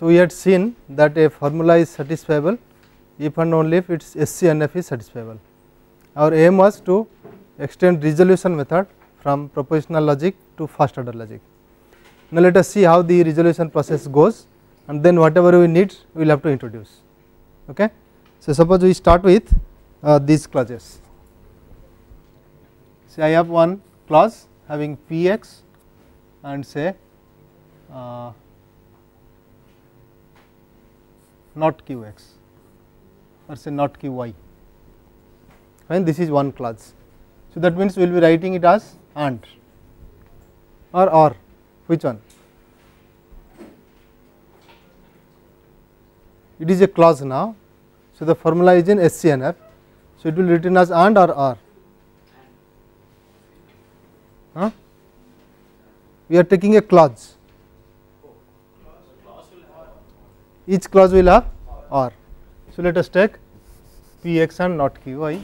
So, we had seen that a formula is satisfiable if and only if its SCNF is satisfiable. Our aim was to extend resolution method from propositional logic to first order logic. Now, let us see how the resolution process goes, and then whatever we need we will have to introduce. Okay. So, suppose we start with these clauses. Say I have one clause having Px and say not Qx or say not Qy, and this is one clause. So, that means we will be writing it as and or which one? It is a clause now. So, the formula is in SCNF. So, it will be written as and or. We are taking a clause. Each clause will have or. So, let us take Px and not Qy.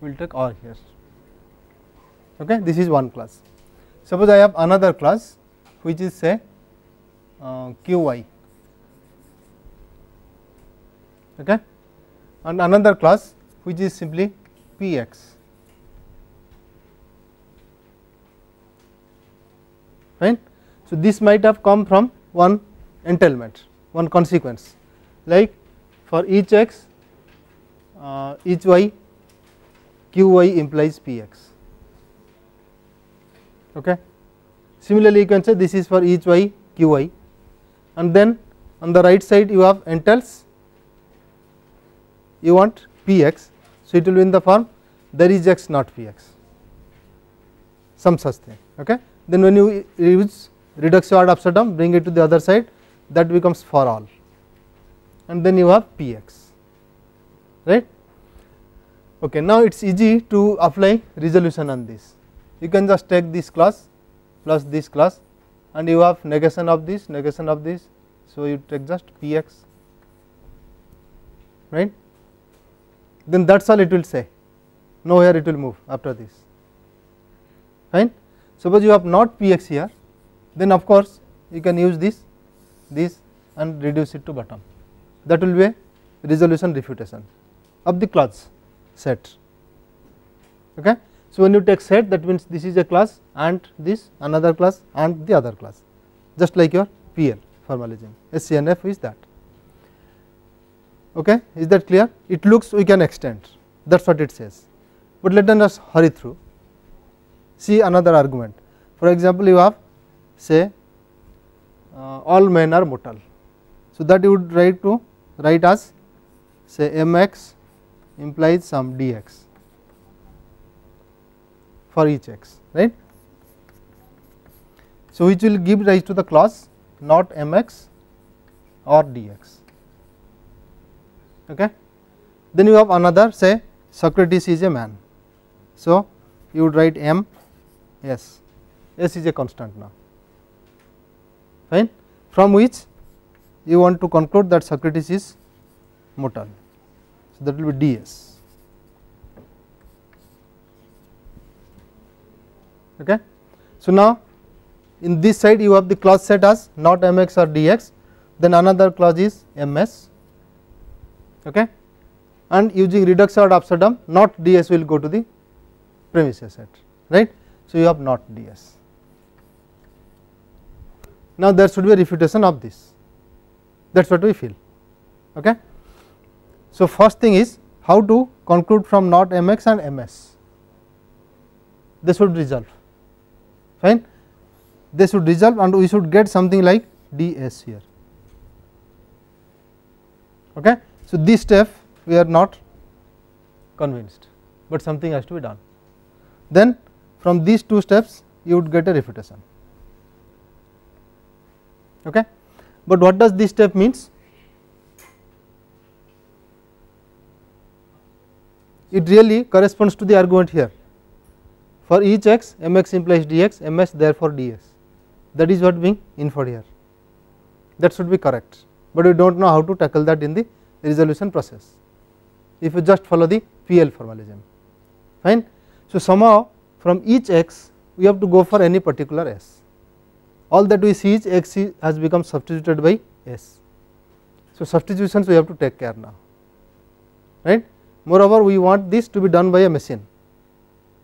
We will take or here. Okay. This is one clause. Suppose I have another clause which is say Qy. Okay. And another clause which is simply Px. Right. So, this might have come from one entailment, one consequence, like for each x, each y, Qy implies Px. Okay. Similarly, you can say this is for each y Qy, and then on the right side you have entails, you want Px. So, it will be in the form there is x not Px, some such thing. Okay. Then when you use reductio ad absurdum, bring it to the other side, that becomes for all, and then you have Px, right. Okay. Now, it is easy to apply resolution on this. You can just take this clause plus this clause, and you have negation of this, negation of this. So, you take just Px, right. Then that is all it will say, nowhere it will move after this, fine. Suppose you have not Px here, then of course you can use this and reduce it to bottom. That will be a resolution refutation of the clause set. Okay. So, when you take set, that means this is a clause and this another clause and the other clause, just like your PL formalism. SCNF is that. Okay. Is that clear? It looks we can extend, that is what it says, but let us hurry through. See another argument. For example, you have say all men are mortal. So, that you would write as say mx implies some dx for each x, right. So, which will give rise to the clause not mx or dx. Okay. Then you have another, say Socrates is a man. So, you would write m s, s is a constant now, fine, from which you want to conclude that Socrates is mortal. So, that will be ds. Okay. So, now in this side you have the clause set as not mx or dx, then another clause is ms, okay, and using reductio ad absurdum not ds will go to the premises set, right. So, you have not ds. Now, there should be a refutation of this, that is what we feel. Okay. So, first thing is how to conclude from not mx and ms. They should resolve, fine, they should resolve and we should get something like ds here. Okay. So, this step we are not convinced, but something has to be done. Then from these two steps you would get a refutation. Okay. But what does this step means? It really corresponds to the argument here. For each x, mx implies dx, ms therefore ds. That is what being inferred here. That should be correct, but we do not know how to tackle that in the resolution process, if you just follow the PL formalism, fine. So, somehow from each x we have to go for any particular s. All that we see is x has become substituted by S. So, substitutions we have to take care now, right. Moreover, we want this to be done by a machine,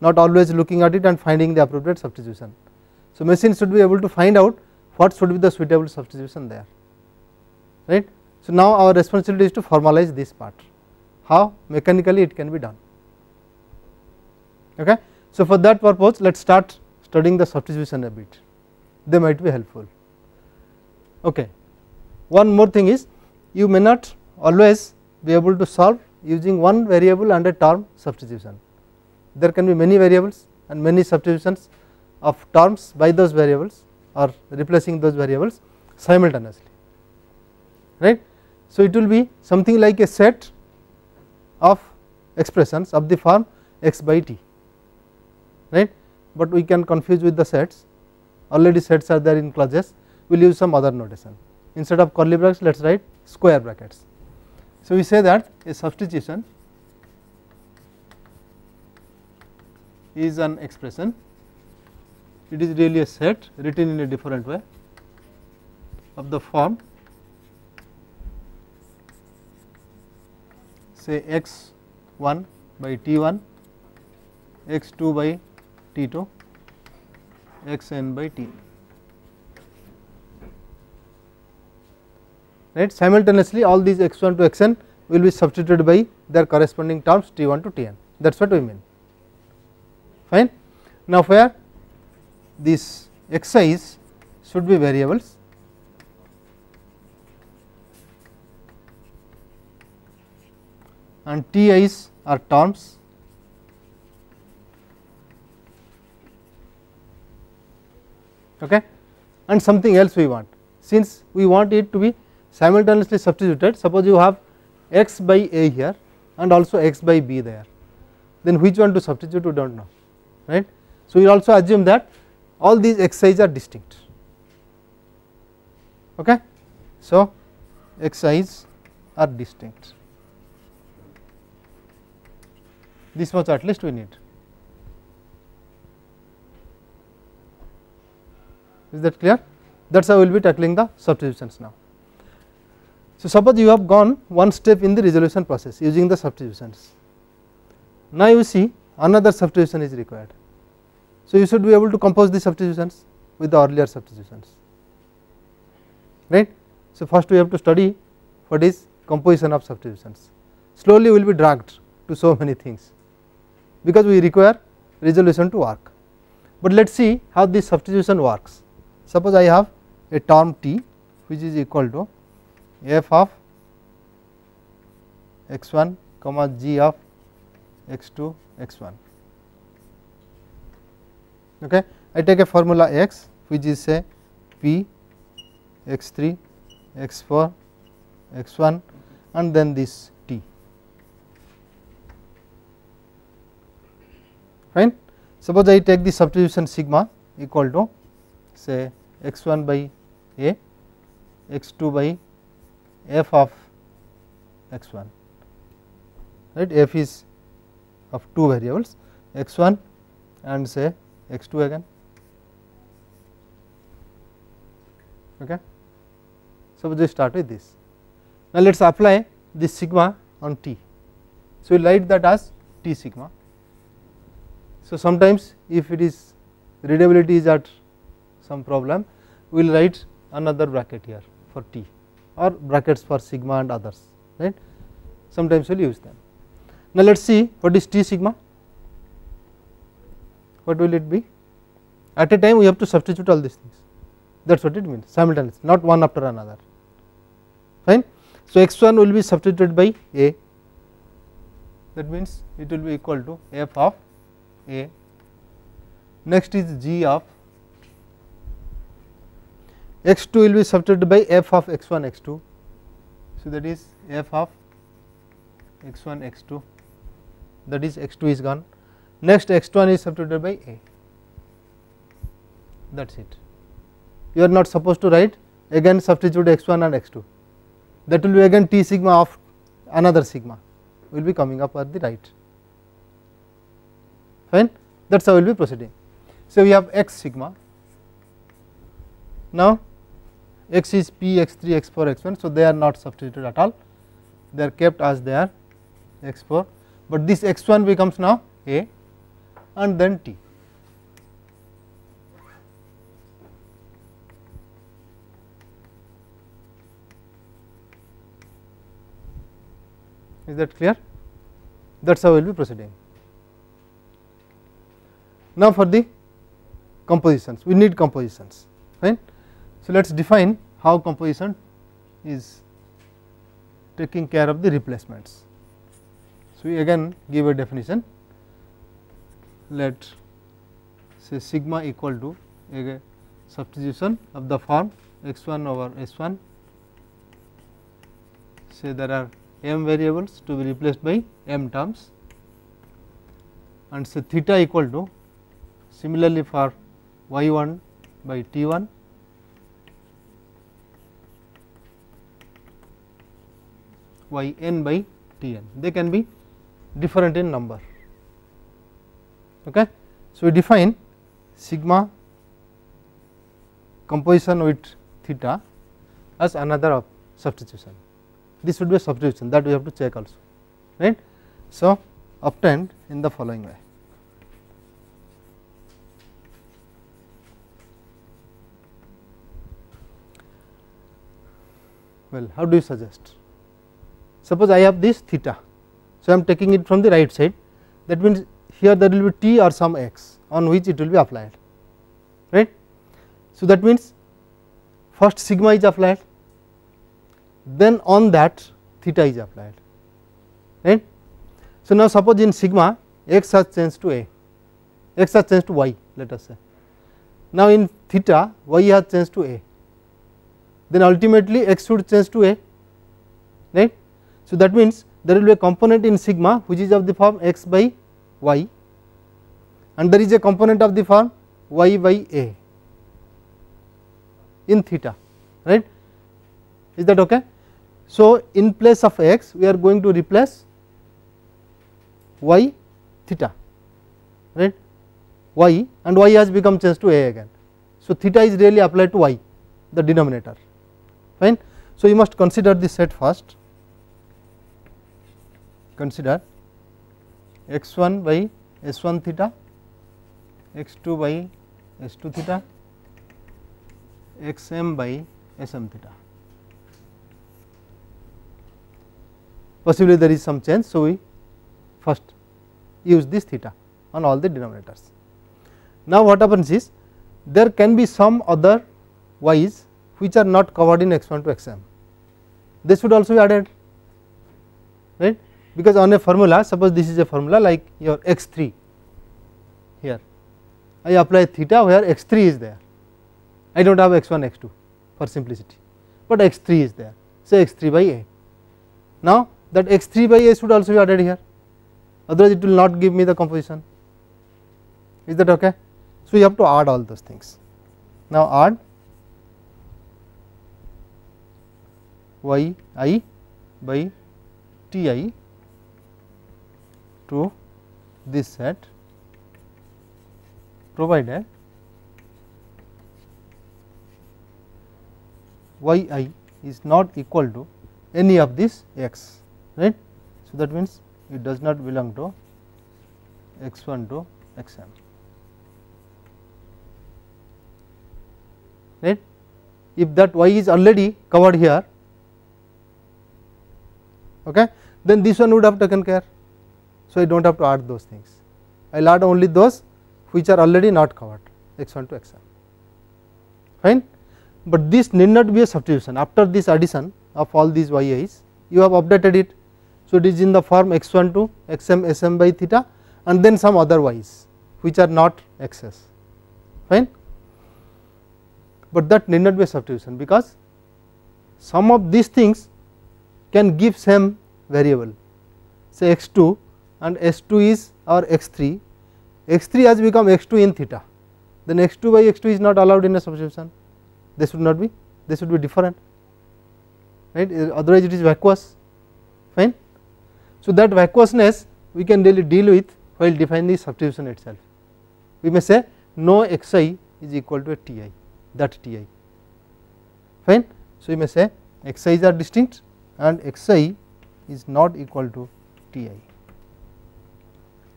not always looking at it and finding the appropriate substitution. So, machine should be able to find out what should be the suitable substitution there, right. So, now our responsibility is to formalize this part, how mechanically it can be done. Okay. So, for that purpose let us start studying the substitution a bit, they might be helpful. Okay. One more thing is, you may not always be able to solve using one variable and a term substitution. There can be many variables and many substitutions of terms by those variables or replacing those variables simultaneously, right. So, it will be something like a set of expressions of the form x by t, right, but we can confuse with the sets, already sets are there in clauses, we will use some other notation. Instead of curly brackets let us write square brackets. So, we say that a substitution is an expression, it is really a set written in a different way of the form say x1 by t1, x2 by t2, xn by t, right. Simultaneously all these x1 to xn will be substituted by their corresponding terms t1 to tn, that is what we mean, fine. Now, where these xi's should be variables and ti's are terms, okay, and something else we want, since we want it to be simultaneously substituted. Suppose you have x by a here and also x by b there, then which one to substitute we do not know, right. So, we also assume that all these xi's are distinct, okay. So, xi's are distinct, this much at least we need. Is that clear? That is how we will be tackling the substitutions now. So, suppose you have gone one step in the resolution process using the substitutions. Now, you see another substitution is required. So, you should be able to compose the substitutions with the earlier substitutions, right. So, first we have to study what is composition of substitutions. Slowly we will be dragged to so many things, because we require resolution to work. But let us see how this substitution works. Suppose I have a term t which is equal to f of x1 comma g of x2 x1, okay. I take a formula x which is say p x3 x4 x1 and then this t, fine. Suppose I take the substitution sigma equal to say x1 by a, x2 by f of x1, right. F is of two variables x1 and say x2 again, okay. Suppose we start with this. Now, let us apply this sigma on t. So, we will write that as t sigma. So, sometimes if it is readability is at some problem, we will write another bracket here for t or brackets for sigma and others, right. Sometimes we will use them. Now, let us see what is t sigma, what will it be. At a time we have to substitute all these things, that is what it means, simultaneously, not one after another, fine. So, x1 will be substituted by a, that means it will be equal to f of a. Next is g of x2 will be substituted by f of x1 x2. So, that is f of x1 x2, that is x2 is gone. Next x1 is substituted by a, that is it. You are not supposed to write again substitute x1 and x2, that will be again t sigma of another sigma will be coming up at the right, fine. That is how we will be proceeding. So, we have x sigma. Now, x is p, x3, x4, x1. So, they are not substituted at all, they are kept as they are x4, but this x1 becomes now a and then t. Is that clear? That is how we will be proceeding. Now, for the compositions, we need compositions, fine. So, let us define how composition is taking care of the replacements. So, we again give a definition, let say sigma equal to a substitution of the form x1 over s1, say there are m variables to be replaced by m terms, and say theta equal to similarly for y1 by t1, yn by tn, they can be different in number. Okay. So, we define sigma composition with theta as another substitution. This would be a substitution that we have to check also, right. So, obtained in the following way. Well, how do you suggest? Suppose I have this theta, so I am taking it from the right side, that means here there will be t or some x on which it will be applied, right. So, that means first sigma is applied, then on that theta is applied, right. So, now suppose in sigma x has changed to a, x has changed to y, let us say. Now, in theta y has changed to a, then ultimately x should change to a, right. So, that means there will be a component in sigma which is of the form x by y, and there is a component of the form y by a in theta, right. Is that okay? So, in place of x we are going to replace y theta, right, y, and y has become changed to a again. So, theta is really applied to y, the denominator, fine. So, you must consider this set first, consider x1 by s1 theta, x2 by s2 theta, xm by sm theta. Possibly there is some change, so we first use this theta on all the denominators. Now, what happens is there can be some other y's which are not covered in x1 to xm, this should also be added, right, because on a formula, suppose this is a formula like your x3, here I apply theta where x3 is there, I do not have x1 x2 for simplicity, but x3 is there, say x3 by a. Now, that x3 by a should also be added here, otherwise it will not give me the composition. Is that okay? So, you have to add all those things. Now, add y I by t I to this set, provided y I is not equal to any of this x, right. So, that means it does not belong to x1 to xm, right. If that y is already covered here, okay, then this one would have taken care. So, I do not have to add those things, I will add only those which are already not covered x1 to xm, fine. But this need not be a substitution. After this addition of all these yi's, you have updated it. So, it is in the form x1 to xm sm by theta and then some other y's which are not x's, fine. But that need not be a substitution, because some of these things can give same variable, say x2 and s2 is our x3, x3 has become x2 in theta, then x2 by x2 is not allowed in a substitution, they should not be, they should be different, right, otherwise it is vacuous, fine. So, that vacuousness we can really deal with while defining the substitution itself. We may say no xi is equal to a ti, that ti, fine. So, you may say xi's are distinct and xi is not equal to Ti,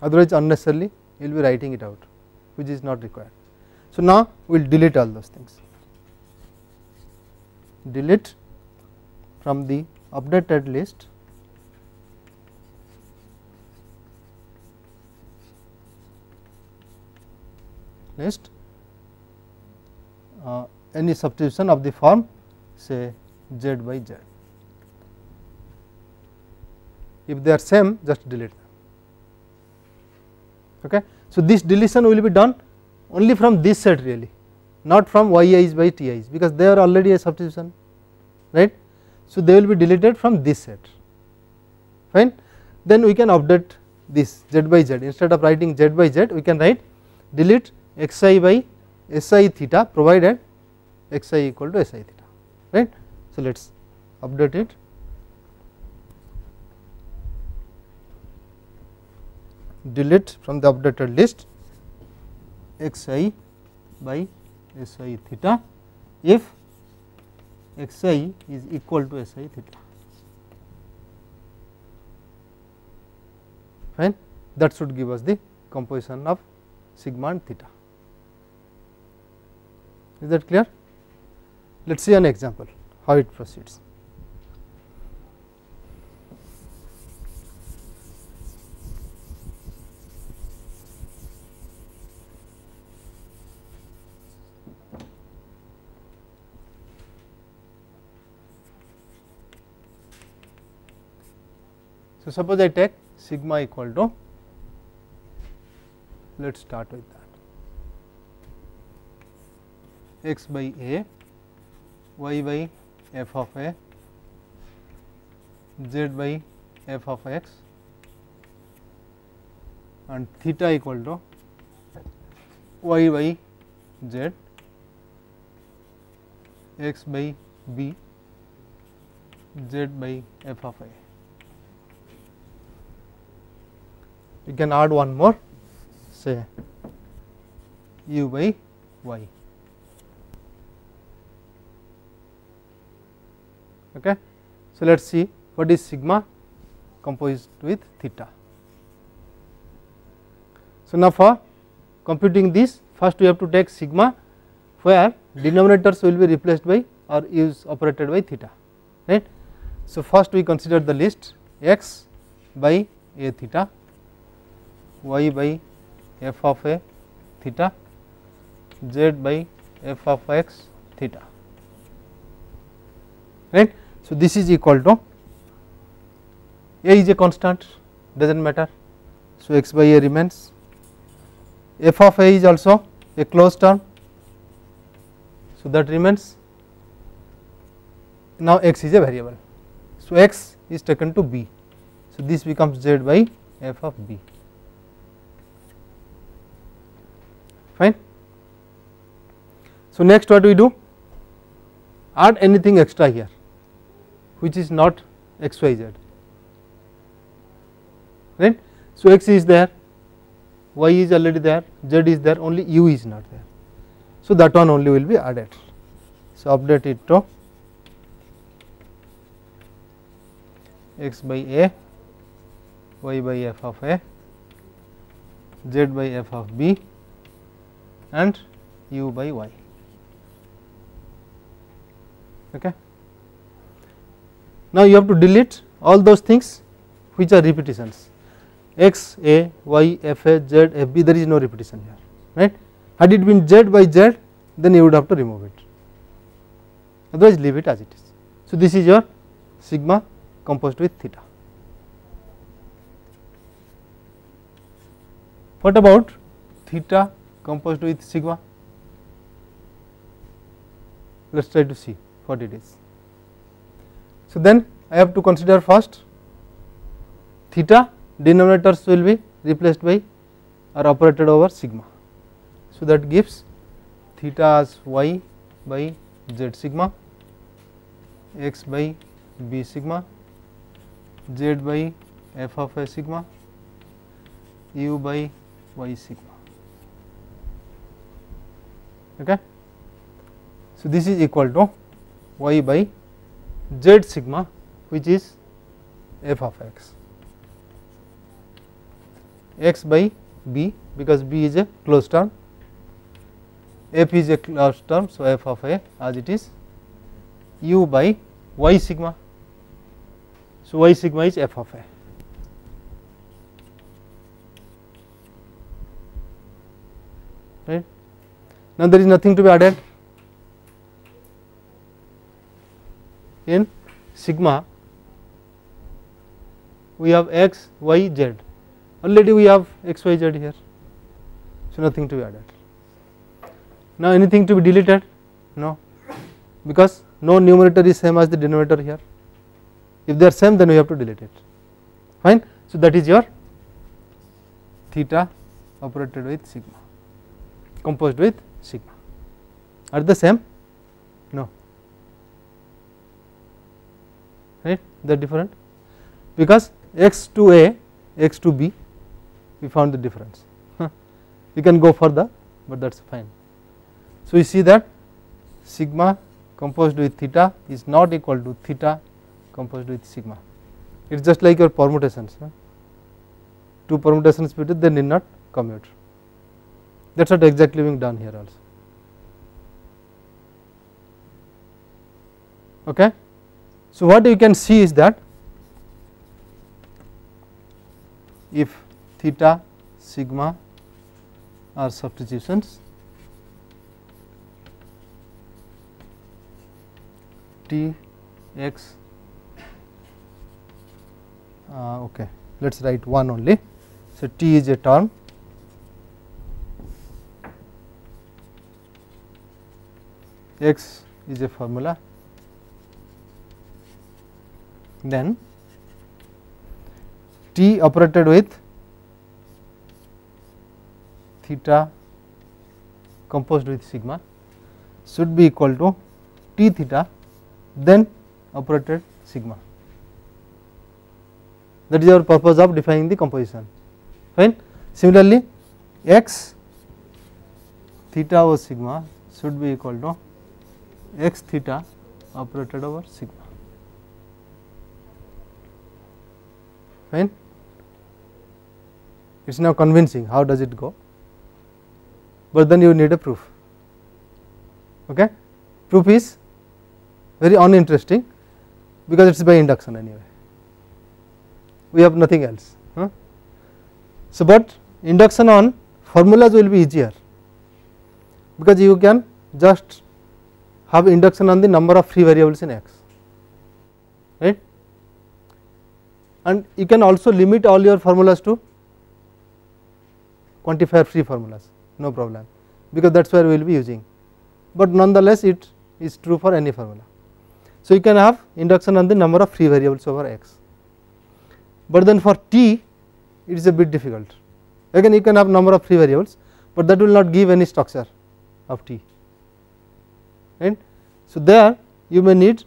otherwise unnecessarily you will be writing it out, which is not required. So, now we will delete all those things, delete from the updated list any substitution of the form say z by z. If they are same, just delete them. Okay. So, this deletion will be done only from this set really, not from yi's by ti's, because they are already a substitution, right. So, they will be deleted from this set, fine. Then we can update this z by z, instead of writing z by z we can write delete xi by si theta provided xi equal to si theta, right. So, let us update it. Delete from the updated list xi by si theta if xi is equal to si theta, fine. That should give us the composition of sigma and theta. Is that clear? Let us see an example how it proceeds. So, suppose I take sigma equal to, let us start with that, x by a, y by f of a, z by f of x and theta equal to y by z, x by b, z by f of a. You can add one more, say u by y. Okay. So, let us see what is sigma composed with theta. So, now for computing this, first we have to take sigma where denominators will be replaced by or is operated by theta, right. So, first we consider the list x by a theta, y by f of a theta, z by f of x theta, right. So, this is equal to a is a constant, does not matter. So, x by a remains, f of a is also a closed term, so that remains. Now, x is a variable, so x is taken to b, so this becomes z by f of b, fine. So, next what we do, add anything extra here which is not x y z, right. So, x is there, y is already there, z is there, only u is not there. So, that one only will be added. So, update it to x by a, y by f of a, z by f of b and u by y. Okay. Now, you have to delete all those things which are repetitions, x, a, y, f, a, z, f, b, there is no repetition here, right. Had it been z by z, then you would have to remove it, otherwise leave it as it is. So, this is your sigma composed with theta. What about theta composed with sigma? Let us try to see what it is. So, then I have to consider first theta, denominators will be replaced by or operated over sigma. So, that gives theta as y by z sigma, x by b sigma, z by f of a sigma, u by y sigma. Okay. So, this is equal to y by z sigma, which is f of x by b, because b is a closed term, f is a closed term. So, f of a as it is u by y sigma. So, y sigma is f of a. Right. Now, there is nothing to be added in sigma. We have x, y, z, already we have x, y, z here. So, nothing to be added. Now, anything to be deleted? No, because no numerator is same as the denominator here. If they are same, then we have to delete it. Fine. So, that is your theta operated with sigma, composed with sigma. Are they same? No, right, they are different, because x to a, x to b, we found the difference. We can go further, but that is fine. So, we see that sigma composed with theta is not equal to theta composed with sigma. It is just like your permutations, two permutations between, they need not commute. That is what exactly being done here also. Okay. So, what you can see is that if theta, sigma are substitutions, t x, okay, let us write one only. So, t is a term, x is a formula, then t operated with theta composed with sigma should be equal to t theta, then operated sigma. That is our purpose of defining the composition. Fine. Similarly, x theta over sigma should be equal to x theta operated over sigma. Fine. It is now convincing. How does it go? But then you need a proof. Okay. Proof is very uninteresting, because it is by induction anyway. We have nothing else. So, but induction on formulas will be easier, because you can just have induction on the number of free variables in x, right, and you can also limit all your formulas to quantifier free formulas, no problem, because that is where we will be using, but nonetheless it is true for any formula. So, you can have induction on the number of free variables over x, but then for t it is a bit difficult. Again you can have number of free variables, but that will not give any structure of t, right. So, there you may need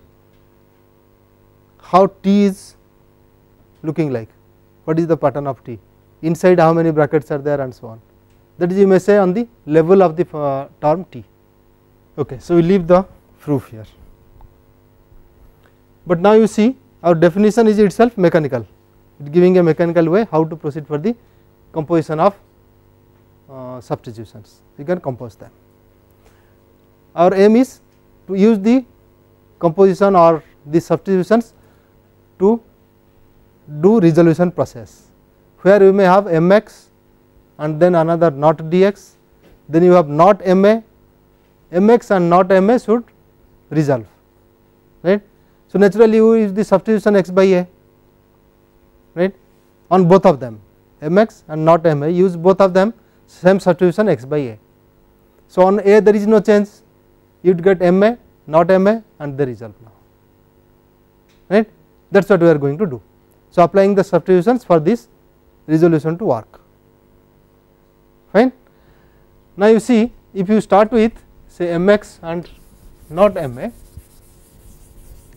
how t is looking like, what is the pattern of t, inside how many brackets are there and so on, that is you may say on the level of the term t. Okay. So, we leave the proof here, but now you see our definition is itself mechanical, it giving a mechanical way how to proceed for the composition of substitutions. You can compose them. Our aim is to use the composition or the substitutions to do resolution process, where you may have mx and then another not dx, then you have not ma, mx and not ma should resolve, right. So, naturally you use the substitution x by a, right, on both of them, mx and not ma, use both of them same substitution x by a. So, on a there is no change, you would get ma, not ma and the result now, right, that is what we are going to do. So, applying the substitutions for this resolution to work. Fine. Now, you see if you start with say mx and not ma,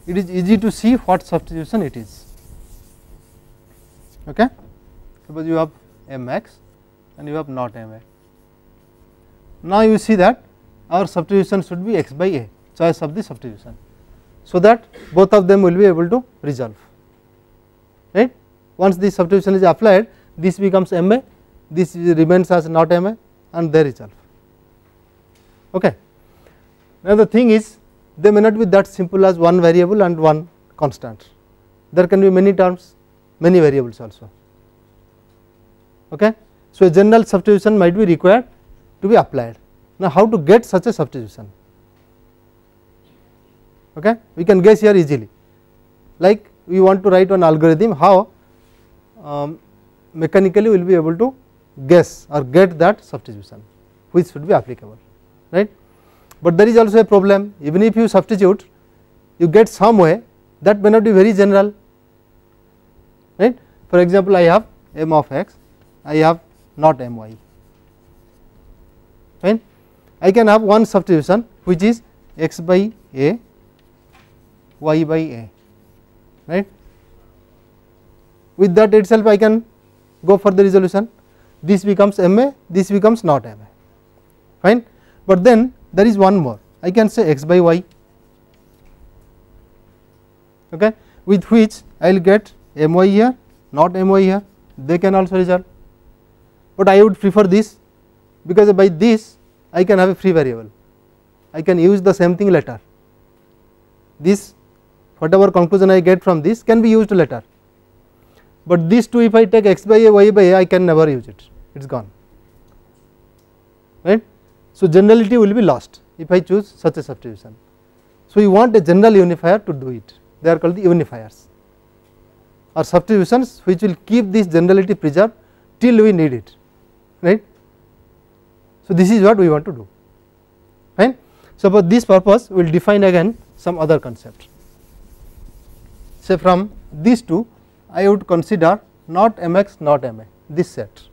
it is easy to see what substitution it is. Okay. Suppose you have mx and you have not ma. Now, you see that our substitution should be x by a, choice of the substitution. so that both of them will be able to resolve, right. Once this substitution is applied, this becomes MA, this remains as not MA, and they resolve. Okay. Now the thing is, they may not be that simple as one variable and one constant. There can be many terms, many variables also. Okay. So a general substitution might be required to be applied. Now how to get such a substitution? Okay. We can guess here easily, like we want to write one algorithm how mechanically we will be able to guess or get that substitution which should be applicable, right. But there is also a problem, even if you substitute, you get some way that may not be very general, right. For example, I have m of x, I have not my, right. I can have one substitution which is x by a, y by a, right. With that itself I can go for the resolution, this becomes MA, this becomes not MA, fine. But then there is one more, I can say x by y, okay, with which I will get my here, not my here, they can also resolve. But I would prefer this, because by this I can have a free variable, I can use the same thing later, this whatever conclusion I get from this can be used later. But these two, if I take x by a, y by a, I can never use it, it is gone, right. So generality will be lost if I choose such a substitution. So we want a general unifier to do it, they are called the unifiers or substitutions which will keep this generality preserved till we need it, right. So this is what we want to do, fine. So for this purpose we will define again some other concept. Say from these two I would consider not mx not ma, this set,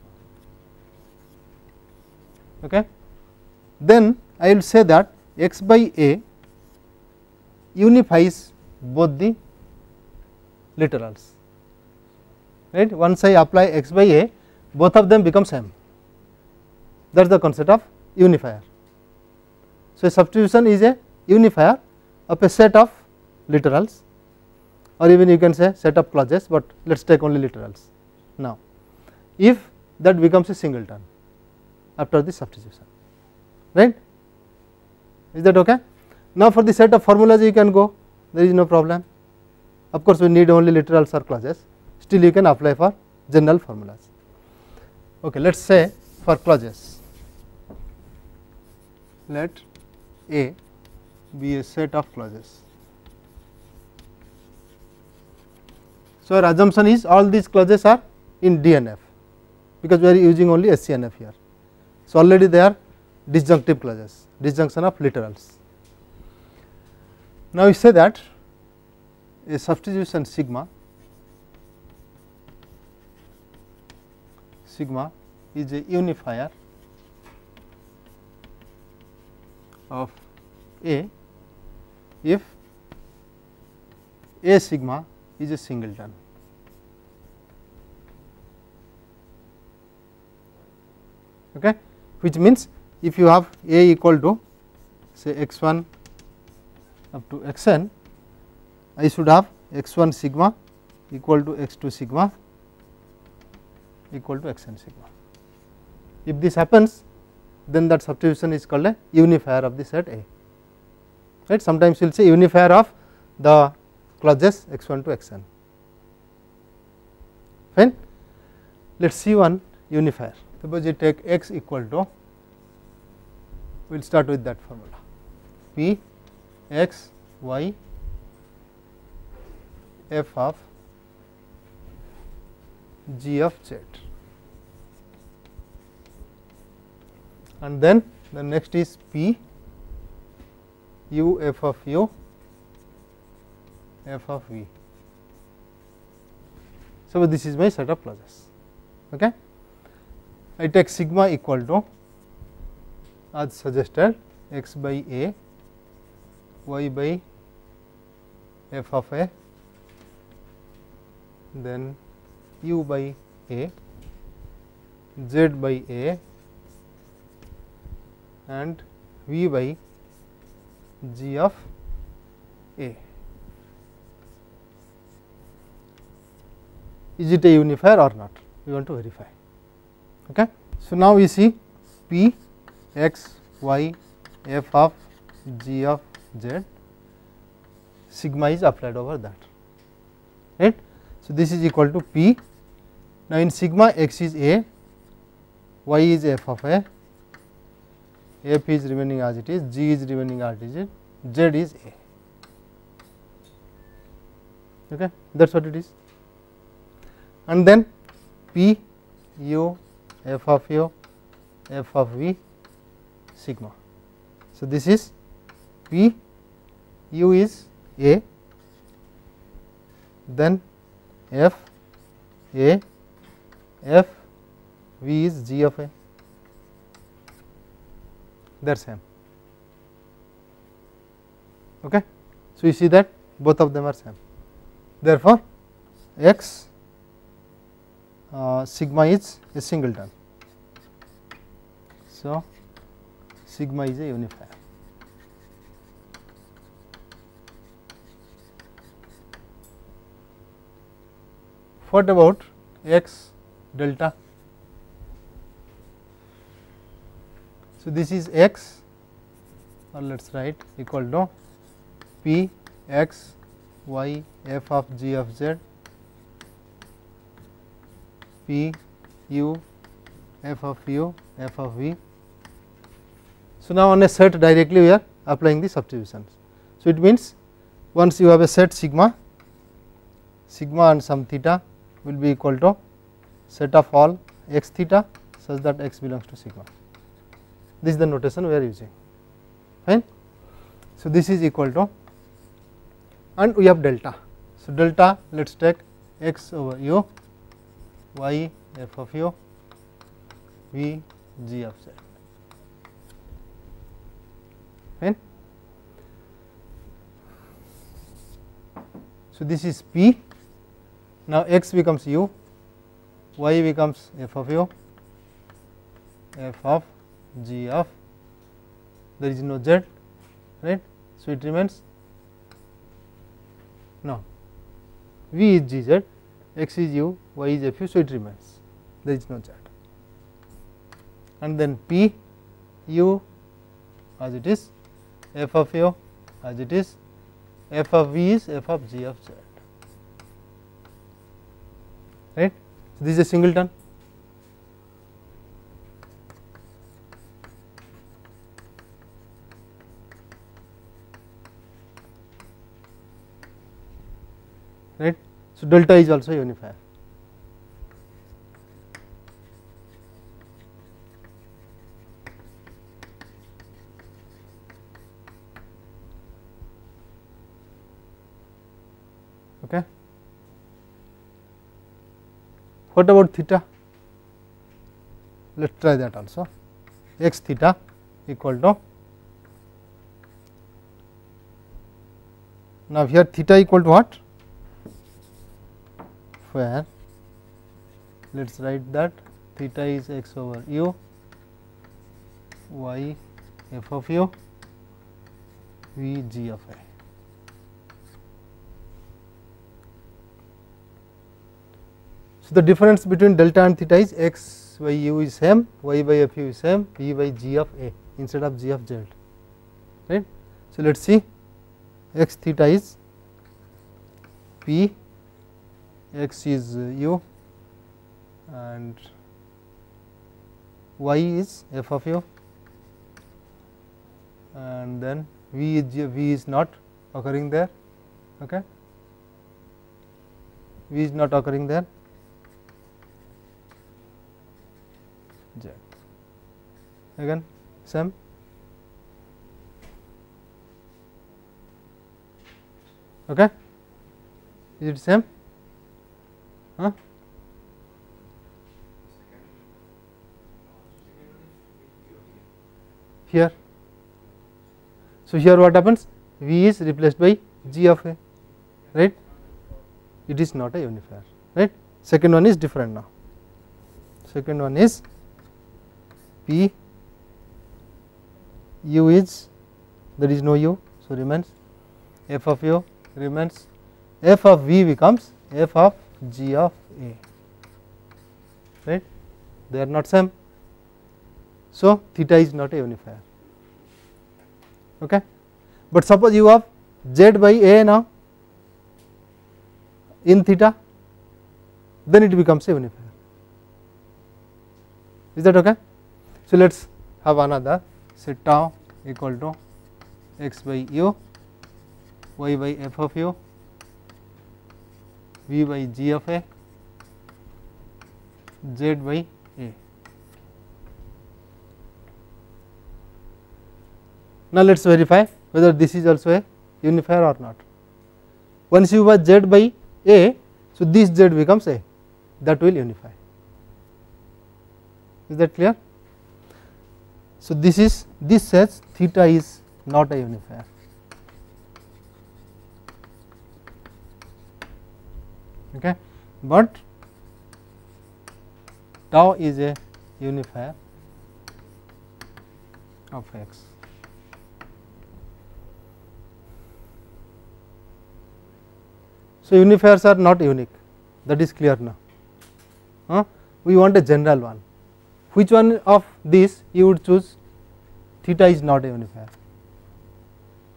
okay. Then I will say that x by a unifies both the literals, right. Once I apply x by a, both of them become same, that is the concept of unifier. So a substitution is a unifier of a set of literals, or even you can say set of clauses, but let us take only literals now, if that becomes a singleton after the substitution, right. Is that okay? Now for the set of formulas you can go, there is no problem, of course we need only literals or clauses, still you can apply for general formulas. Okay, let us say for clauses, let A be a set of clauses. So our assumption is all these clauses are in DNF, because we are using only SCNF here. So already they are disjunctive clauses, disjunction of literals. Now we say that a substitution sigma is a unifier of A if A sigma is a singleton. Okay, which means if you have A equal to say x1 up to xn, I should have x1 sigma equal to x2 sigma equal to xn sigma. If this happens, then that substitution is called a unifier of the set A, right. Sometimes we will say unifier of the clauses x1 to xn, fine. Let us see one unifier. Suppose you take x equal to, we will start with that formula, p x y f of g of z, and then the next is p u f of u f of v. So this is my set of clauses. Okay. I take sigma equal to, as suggested, x by a, y by f of a, then u by a, z by a, and v by g of a. is it a unifier or not, we want to verify. Okay. So, now we see P x y f of g of z, sigma is applied over that, right. So, this is equal to P. Now, in sigma x is a, y is f of a, f is remaining as it is, g is remaining as it is, z is a. Okay. That is what it is. And then P u f of u f of v sigma. So, this is P u is a, then f a, f v is g of a, they are same. Okay. So, you see that both of them are same. Therefore, x sigma is a singleton. So, sigma is a unifier. What about x delta? So, this is x, or let us write equal to P x y f of g of z, P u f of u f of v. So, now on a set directly we are applying the substitutions. So, it means once you have a set sigma, sigma and some theta will be equal to set of all x theta such that x belongs to sigma. This is the notation we are using, fine. So, this is equal to, and we have delta. So, delta let us take x over u, y f of u, v g of z, fine. So, this is P. Now, x becomes u, y becomes f of u, f of g of, there is no z, right. So, it remains, no, v is g z, x is u, y is f u. So, it remains, there is no z, and then P u as it is, f of u as it is, f of v is f of g of z, right. So, this is a singleton. Right. So, delta is also unifier. Okay. What about theta? Let us try that also. X theta equal to, now here theta equal to what? Where let us write that theta is x over u, y f of u, v g of a. So, the difference between delta and theta is x by u is same, y by f u is same, v by g of a instead of g of z, right. So, let us see, x theta is P, x is u, and y is f of u, and then v is not occurring there, okay. V is not occurring there, z again same, okay. Is it same? Huh? Here. So, here what happens? V is replaced by g of a, right. It is not a unifier, right. Second one is different now. Second one is P u is, there is no u, so remains, f of u remains, f of v becomes f of g of A, right, they are not same. So, theta is not a unifier. Okay. But suppose you have z by A now in theta, then it becomes a unifier. Is that okay? So, let us have another, say tau equal to x by u, y by f of u, v by g of A, z by A. Now, let us verify whether this is also a unifier or not. Once you have z by A, so this z becomes A, that will unify. Is that clear? So, this says theta is not a unifier. Okay, but tau is a unifier of x. So, unifiers are not unique, that is clear now. We want a general one. Which one of these you would choose? Theta is not a unifier.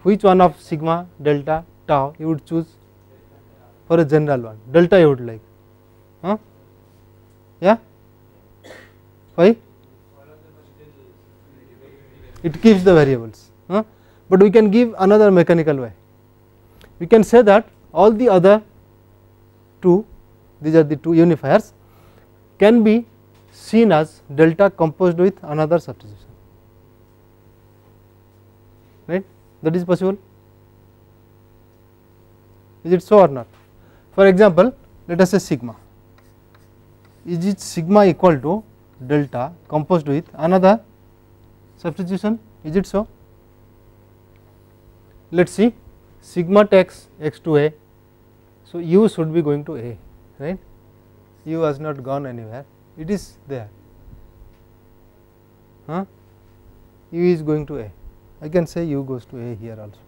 Which one of sigma, delta, tau you would choose for a general one? Delta you would like. Yeah? Why? It keeps the variables. But we can give another mechanical way. We can say that all the other two, these are the two unifiers, can be seen as delta composed with another substitution, right, that is possible. Is it so or not? For example, let us say sigma. Is it sigma equal to delta composed with another substitution? Is it so? Let us see, sigma takes x to A, so u should be going to A, right, u has not gone anywhere, it is there, u is going to A, I can say u goes to A here also,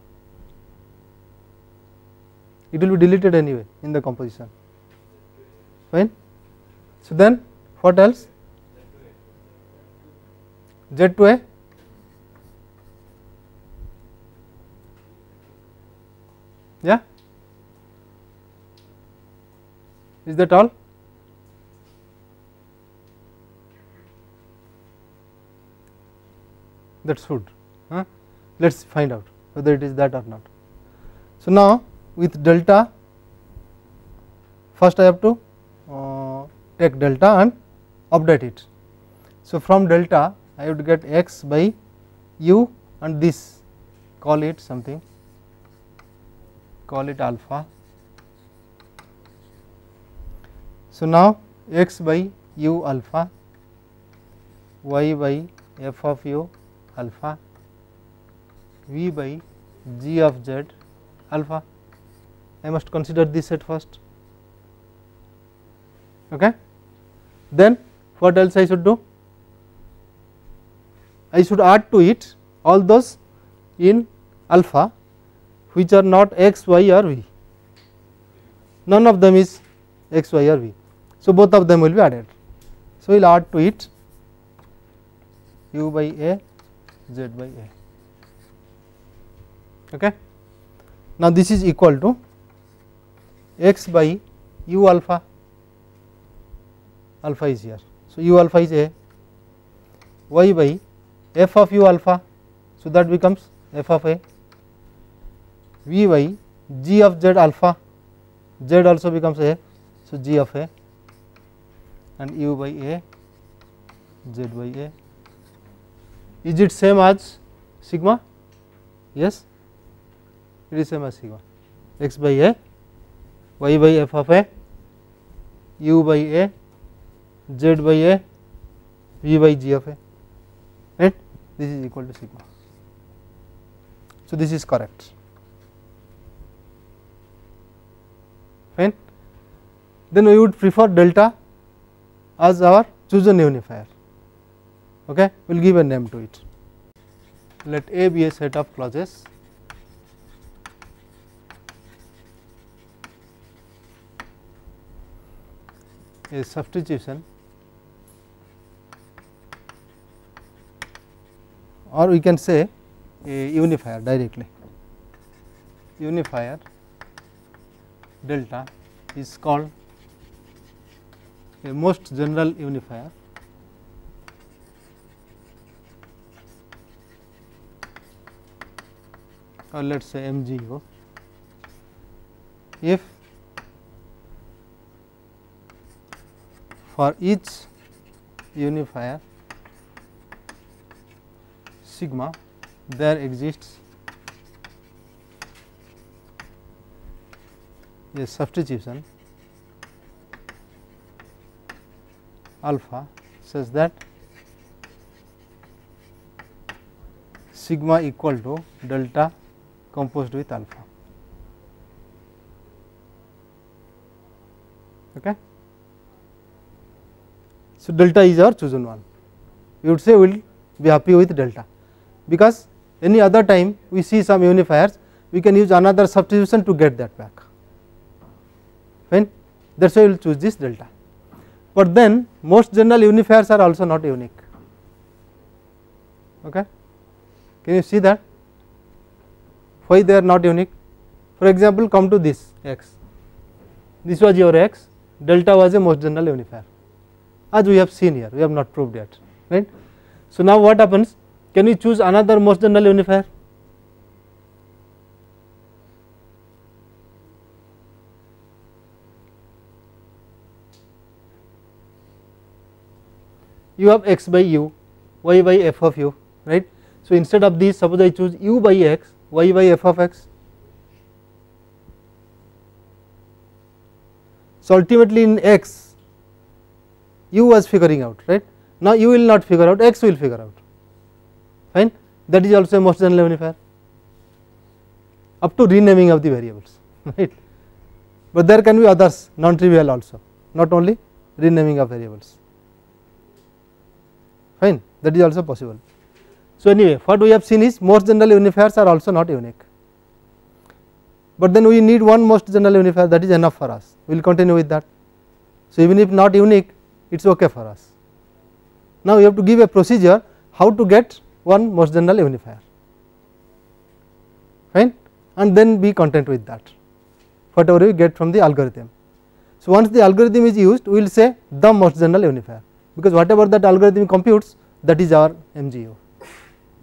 it will be deleted anyway in the composition, fine. So, then what else? Z to A, yeah, is that all? That should. Let us find out whether it is that or not. So, now with delta, first I have to take delta and update it. So, from delta I would get x by u and this, call it something, call it alpha. So, now x by u alpha, y by f of u alpha, v by g of z alpha. I must consider this set first. Okay. Then what else I should do? I should add to it all those in alpha which are not x, y or v. None of them is x, y or v. So, both of them will be added. So, we will add to it u by A, z by A. Okay. Now, this is equal to x by u alpha, alpha is here. So, u alpha is A, y by f of u alpha, so that becomes f of A, v by g of z alpha, z also becomes A, so g of A, and u by A, z by A. Is it same as sigma? Yes, it is same as sigma, x by A, y by f of A, u by A, z by A, v by g of A, right. This is equal to sigma. So, this is correct, fine. Then we would prefer delta as our chosen unifier. Okay. We will give a name to it. Let A be a set of clauses a substitution, or we can say a unifier directly. Unifier delta is called a most general unifier, or let us say MGO, if for each unifier sigma there exists a substitution alpha such that sigma equal to delta composed with alpha. Okay. So, delta is our chosen one. We would say we will be happy with delta, because any other time we see some unifiers we can use another substitution to get that back, fine. That is why we will choose this delta. But then most general unifiers are also not unique. Okay. Can you see that? Why they are not unique? For example, come to this x, this was your x, delta was a most general unifier, as we have seen here, we have not proved yet, right. So, now what happens? Can we choose another most general unifier? You have x by u, y by f of u, right. So, instead of this, suppose I choose u by x, y by f of x. So, ultimately in x u was figuring out, right. Now, you will not figure out, x will figure out, fine. That is also a most general unifier up to renaming of the variables, right. But there can be others non trivial also, not only renaming of variables, fine, that is also possible. So, anyway, what we have seen is most general unifiers are also not unique, but then we need one most general unifier, that is enough for us, we will continue with that. So, even if not unique, it is okay for us. Now, we have to give a procedure how to get one most general unifier, fine, and then be content with that, whatever we get from the algorithm. So, once the algorithm is used, we will say the most general unifier, because whatever that algorithm computes, that is our MGO.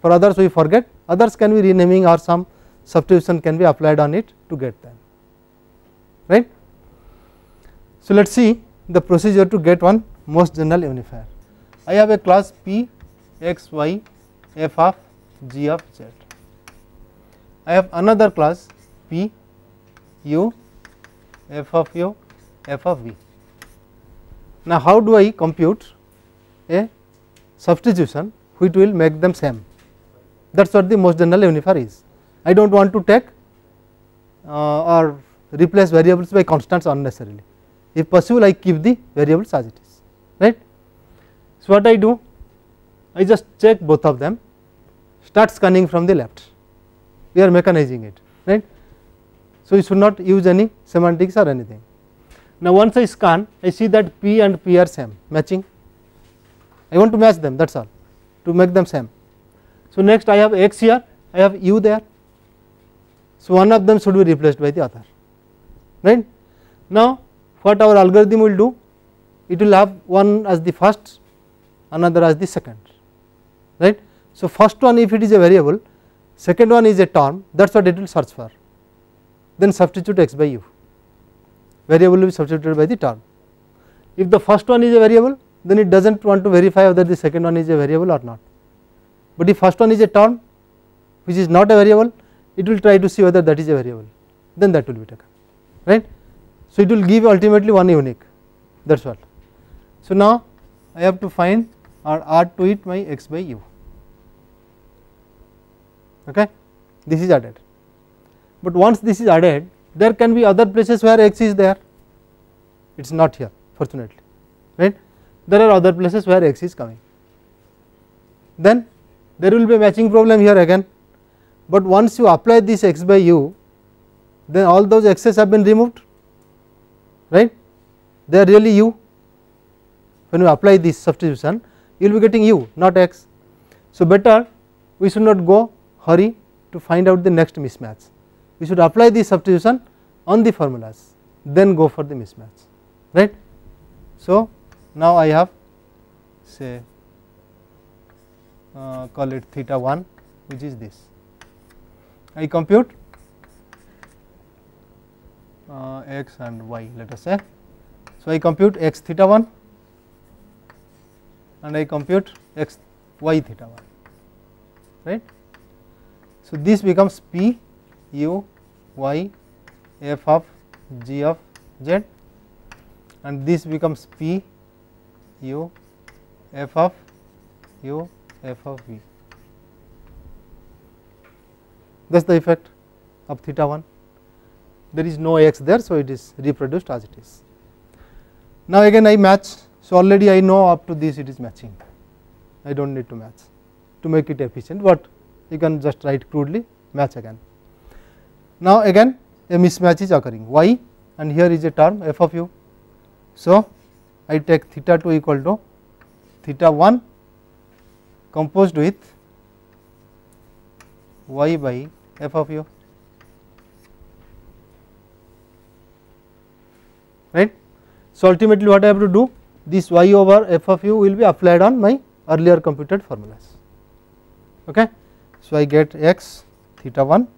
For others we forget, others can be renaming or some substitution can be applied on it to get them, right. So, let us see the procedure to get one most general unifier. I have a class P x y f of g of z. I have another class P u f of u f of v. Now, how do I compute a substitution which will make them same? That is what the most general unifier is. I do not want to take or replace variables by constants unnecessarily. If possible, I keep the variables as it is, right. So, what I do? I just check both of them, start scanning from the left, we are mechanizing it, right. So, we should not use any semantics or anything. Now, once I scan, I see that P and P are same, matching. I want to match them, that is all, to make them same. So, next I have x here, I have u there. So, one of them should be replaced by the other, right. Now, what our algorithm will do? It will have one as the first, another as the second, right. So, first one if it is a variable, second one is a term, that is what it will search for, then substitute x by u, variable will be substituted by the term. If the first one is a variable, then it does not want to verify whether the second one is a variable or not, but if first one is a term which is not a variable, it will try to see whether that is a variable, then that will be taken, right. So, it will give ultimately one unique, that is what. So, now I have to find or add to it my x by u, okay. This is added, but once this is added, there can be other places where x is there, it is not here fortunately, right. There are other places where x is coming, then there will be a matching problem here again, but once you apply this x by u, then all those x's have been removed, right, they are really u, when you apply this substitution you will be getting u not x. So, better we should not go hurry to find out the next mismatch, we should apply the substitution on the formulas then go for the mismatch, right. So, now I have say call it theta 1 which is this, I compute x and y let us say. So, I compute x theta 1 and I compute x y theta 1, right. So, this becomes p u y f of g of z and this becomes p u f of u f of v. That is the effect of theta 1. There is no x there, so it is reproduced as it is. Now again I match, so already I know up to this it is matching, I do not need to match to make it efficient, but you can just write crudely match again. Now again a mismatch is occurring y and here is a term f of u. So, I take theta 2 equal to theta 1 composed with y by f of u, right. So, ultimately what I have to do, this y over f of u will be applied on my earlier computed formulas. Okay. So, I get x theta 1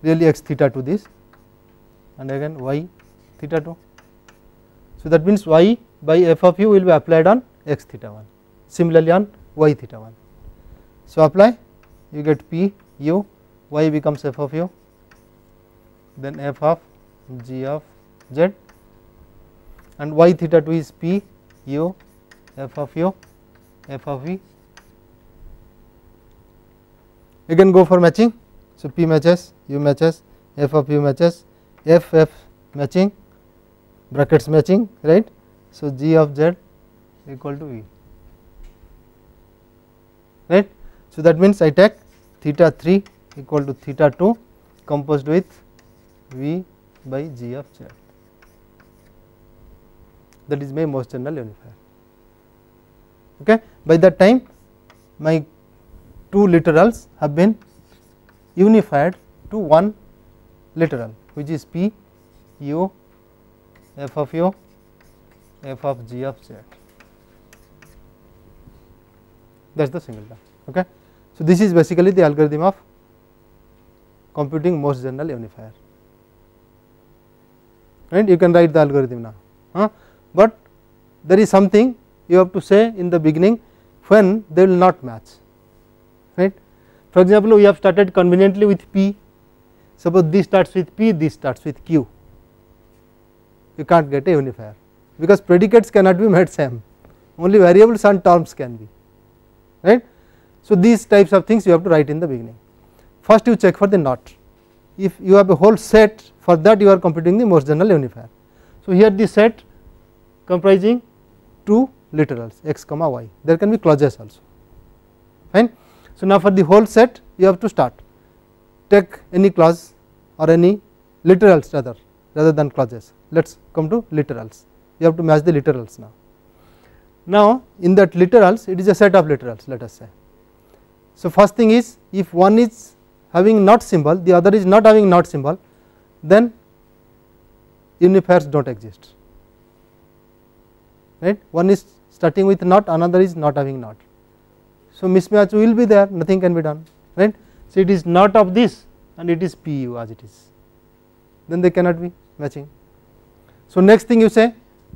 really x theta 2 this and again y theta 2. So, that means y by f of u will be applied on x theta 1, similarly on y theta 1. So, apply, you get p u, y becomes f of u, then f of g of z and y theta 2 is p u f of u f of v. Again go for matching. So, p matches, u matches, f of u matches, f f matching, brackets matching, right. So, g of z equal to v, right. So, that means I take theta 3 equal to theta 2 composed with v by g of z, that is my most general unifier. Okay. By that time my two literals have been unified to one literal which is p u f of u f of g of z, that is the singleton. Okay. So, this is basically the algorithm of computing most general unifier, right. You can write the algorithm now, but there is something you have to say in the beginning when they will not match, right. For example, we have started conveniently with p, suppose this starts with p, this starts with q, you cannot get a unifier because predicates cannot be made same, only variables and terms can be, right. So, these types of things you have to write in the beginning. First you check for the knot, if you have a whole set, for that you are computing the most general unifier. So, here the set comprising two literals x comma y, there can be clauses also, fine. So, now for the whole set you have to start, take any clause or any literals rather than clauses. Let us come to literals, you have to match the literals now. Now in that literals it is a set of literals, let us say. So, first thing is if one is having not symbol, the other is not having not symbol, then unifiers do not exist, right. One is starting with not, another is not having not. So, mismatch will be there, nothing can be done, right. So, it is not of this and it is p u as it is, then they cannot be matching. So, next thing you say,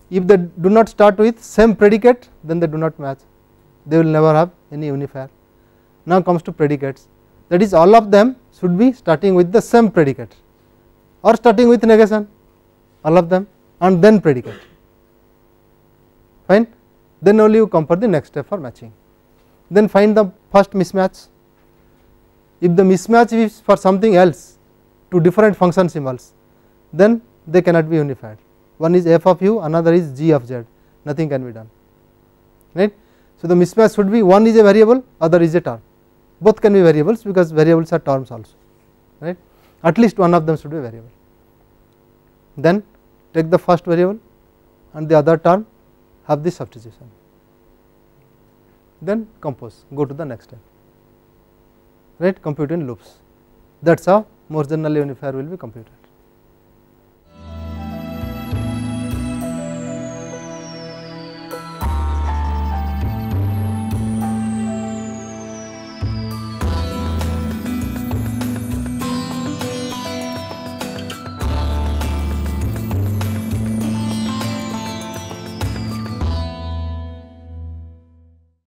if they do not start with same predicate, then they do not match, they will never have any unifier. Now comes to predicates, that is all of them should be starting with the same predicate or starting with negation, all of them and then predicate, fine. Then only you come for the next step for matching. Then find the first mismatch. If the mismatch is for something else, to different function symbols, then they cannot be unified. One is f of u, another is g of z, nothing can be done, right. So, the mismatch should be one is a variable, other is a term, both can be variables because variables are terms also, right. At least one of them should be a variable. Then take the first variable and the other term have this substitution, then compose, go to the next step, right, compute in loops. That is how Morse general unifier will be computed.